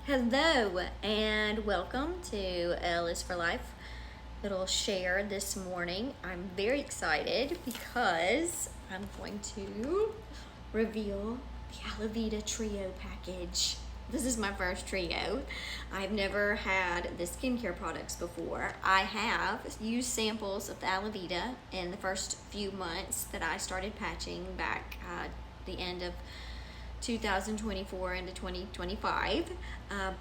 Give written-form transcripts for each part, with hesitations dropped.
Hello and welcome to L is for Life little share this morning. I'm very excited because I'm going to reveal the Alavita Trio package. This is my first trio. I've never had the skincare products before. I have used samples of the Alavita in the first few months that I started patching back the end of 2024 into 2025,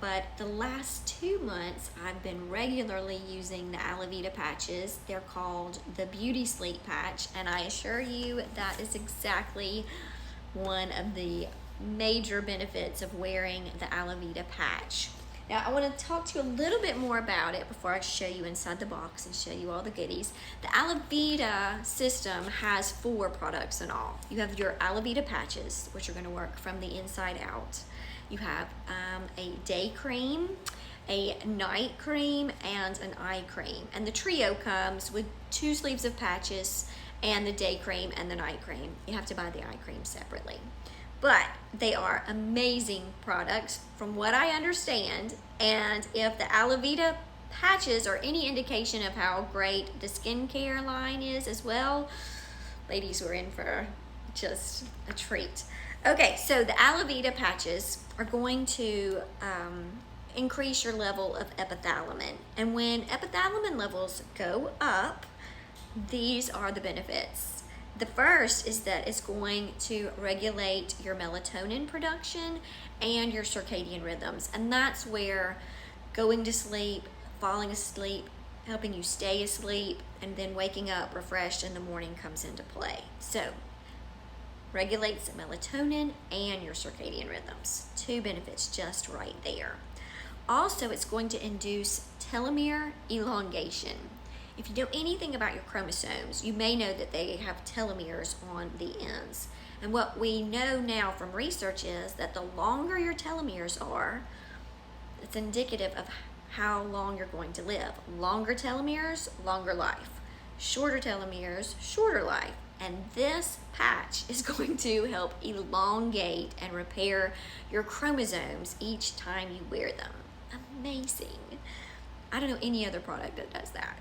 but the last 2 months I've been regularly using the Alavita patches. They're called the Beauty Sleep patch, and I assure you that is exactly one of the major benefits of wearing the Alavita patch. Now, I want to talk to you a little bit more about it before I show you inside the box and show you all the goodies. The Alavita system has 4 products in all. You have your Alavita patches, which are going to work from the inside out. You have a day cream, a night cream, and an eye cream. And the trio comes with 2 sleeves of patches and the day cream and the night cream. You have to buy the eye cream separately. But they are amazing products from what I understand, and if the Alavita patches are any indication of how great the skincare line is as well, ladies, we're in for just a treat. Okay, so the Alavita patches are going to increase your level of epithalamin, and when epithalamin levels go up, these are the benefits. The first is that it's going to regulate your melatonin production and your circadian rhythms. And that's where going to sleep, falling asleep, helping you stay asleep, and then waking up refreshed in the morning comes into play. So, regulates melatonin and your circadian rhythms. 2 benefits just right there. Also, it's going to induce telomere elongation. If you know anything about your chromosomes, you may know that they have telomeres on the ends. And what we know now from research is that the longer your telomeres are, it's indicative of how long you're going to live. Longer telomeres, longer life. Shorter telomeres, shorter life. And this patch is going to help elongate and repair your chromosomes each time you wear them. Amazing. I don't know any other product that does that.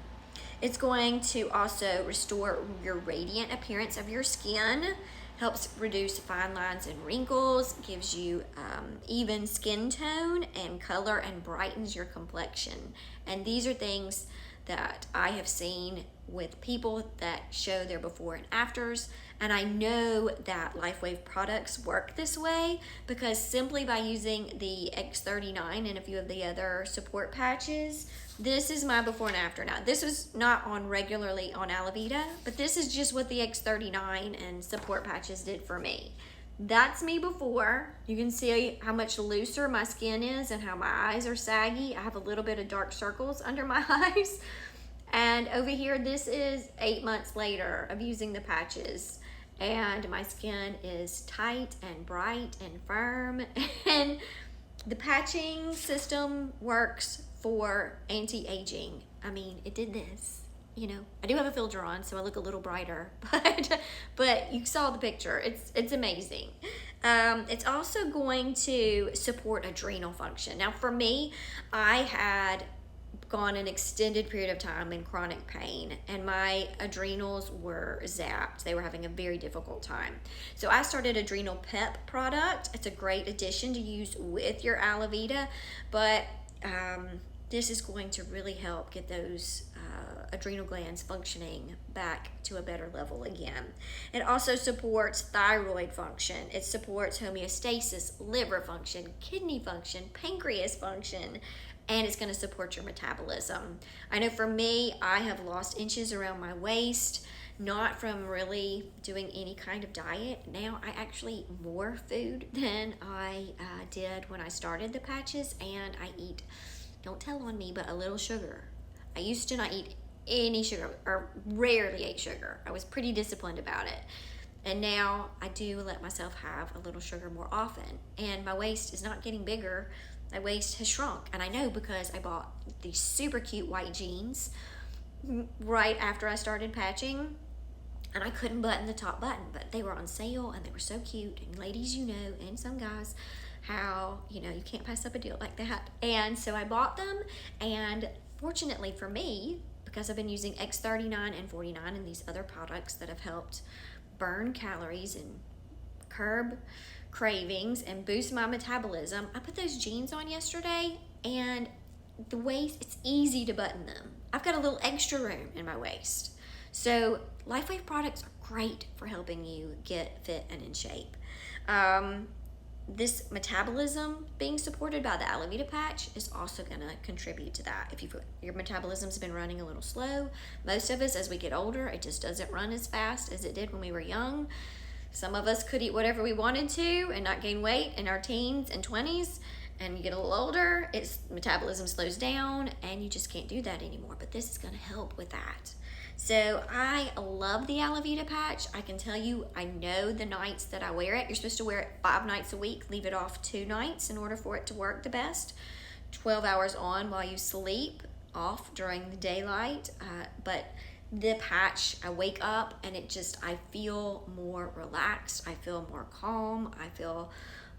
It's going to also restore your radiant appearance of your skin, helps reduce fine lines and wrinkles, gives you even skin tone and color, and brightens your complexion. And these are things that I have seen with people that show their before and afters, and I know that LifeWave products work this way because simply by using the X39 and a few of the other support patches, this is my before and after. Now, this was not on regularly on Alavita, but this is just what the X39 and support patches did for me. That's me before. You can see how much looser my skin is and how my eyes are saggy. I have a little bit of dark circles under my eyes. And over here, this is 8 months later of using the patches. And my skin is tight and bright and firm. And the patching system works for anti-aging. I mean, it did this. You know, I do have a filter on, so I look a little brighter, but you saw the picture. It's amazing. It's also going to support adrenal function. Now, for me, I had gone an extended period of time in chronic pain, and my adrenals were zapped. They were having a very difficult time. So I started Adrenal Pep product. It's a great addition to use with your Alavita, but this is going to really help get those adrenal glands functioning back to a better level again. It also supports thyroid function. It supports homeostasis, liver function, kidney function, pancreas function, and it's going to support your metabolism. I know for me, I have lost inches around my waist, not from really doing any kind of diet. Now I actually eat more food than I did when I started the patches, and I eat, don't tell on me, but a little sugar. I used to not eat any sugar, or rarely ate sugar. I was pretty disciplined about it. And now I do let myself have a little sugar more often. And my waist is not getting bigger. My waist has shrunk. And I know because I bought these super cute white jeans right after I started patching. And I couldn't button the top button, but they were on sale and they were so cute. And ladies, you know, and some guys, how, you know, you can't pass up a deal like that. And so I bought them, and fortunately for me, because I've been using X39 and 49 and these other products that have helped burn calories and curb cravings and boost my metabolism, I put those jeans on yesterday, and the waist, it's easy to button them. I've got a little extra room in my waist. So LifeWave products are great for helping you get fit and in shape. This metabolism being supported by the Alavita patch is also going to contribute to that. If your metabolism's been running a little slow, most of us as we get older, it just doesn't run as fast as it did when we were young. Some of us could eat whatever we wanted to and not gain weight in our teens and 20s, and you get a little older, metabolism slows down, and you just can't do that anymore. But this is going to help with that. So I love the Alavita patch. I can tell you, I know the nights that I wear it. You're supposed to wear it 5 nights a week, leave it off 2 nights in order for it to work the best. 12 hours on while you sleep, off during the daylight. But the patch, I wake up and I feel more relaxed. I feel more calm. I feel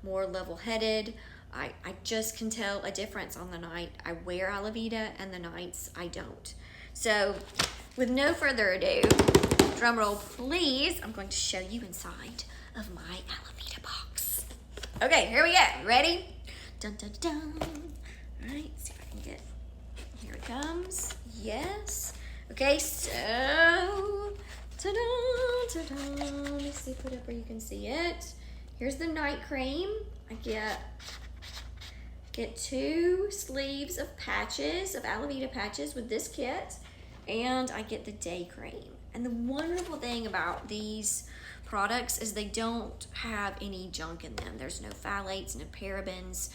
more level-headed. I just can tell a difference on the night I wear Alavita and the nights I don't. So with no further ado, drum roll please, I'm going to show you inside of my Alavita box. Okay, here we go. Ready? Dun dun dun. All right, see if I can get, here it comes. Yes. Okay, so, ta-da, ta-da. Let me see, put it up where you can see it. Here's the night cream. I get 2 sleeves of patches, of Alavita patches with this kit, and I get the day cream. And the wonderful thing about these products is they don't have any junk in them. There's no phthalates, no parabens.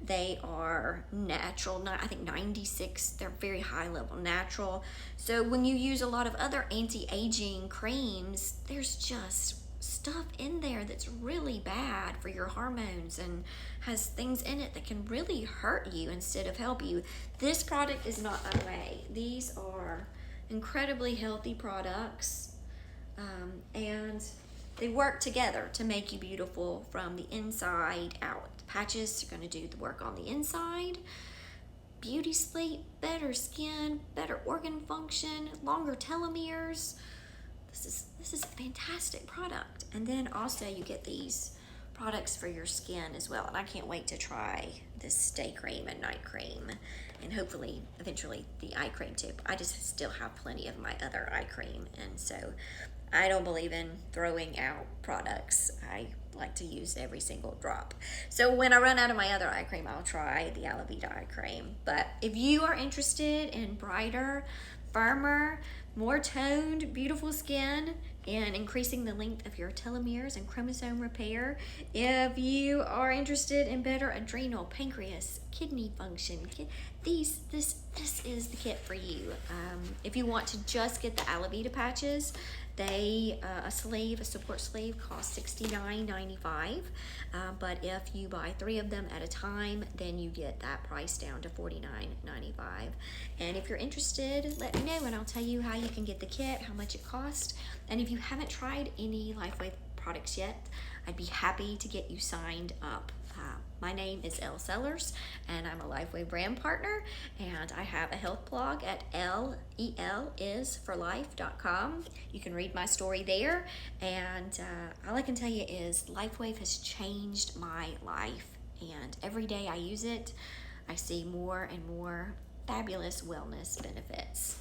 They are natural, I think 96, they're very high level natural. So when you use a lot of other anti-aging creams, there's just stuff in there that's really bad for your hormones and has things in it that can really hurt you instead of help you. This product is not that way. These are incredibly healthy products, and they work together to make you beautiful from the inside out. The patches are going to do the work on the inside. Beauty sleep, better skin, better organ function, longer telomeres. This is a fantastic product. And then also you get these products for your skin as well. And I can't wait to try this day cream and night cream, and hopefully eventually the eye cream too. I just still have plenty of my other eye cream, and so I don't believe in throwing out products. I like to use every single drop. So when I run out of my other eye cream, I'll try the Alavita eye cream. But if you are interested in brighter, firmer, more toned, beautiful skin, and increasing the length of your telomeres and chromosome repair, if you are interested in better adrenal, pancreas, kidney function, this is the kit for you. If you want to just get the Alavita patches, a support sleeve costs $69.95, but if you buy 3 of them at a time, then you get that price down to $49.95. And if you're interested, let me know and I'll tell you how you can get the kit, how much it costs. And if you haven't tried any LifeWave products yet, I'd be happy to get you signed up. My name is Elle Sellers, and I'm a LifeWave brand partner, and I have a health blog at lelisforlife.com. You can read my story there, and all I can tell you is LifeWave has changed my life, and every day I use it, I see more and more fabulous wellness benefits.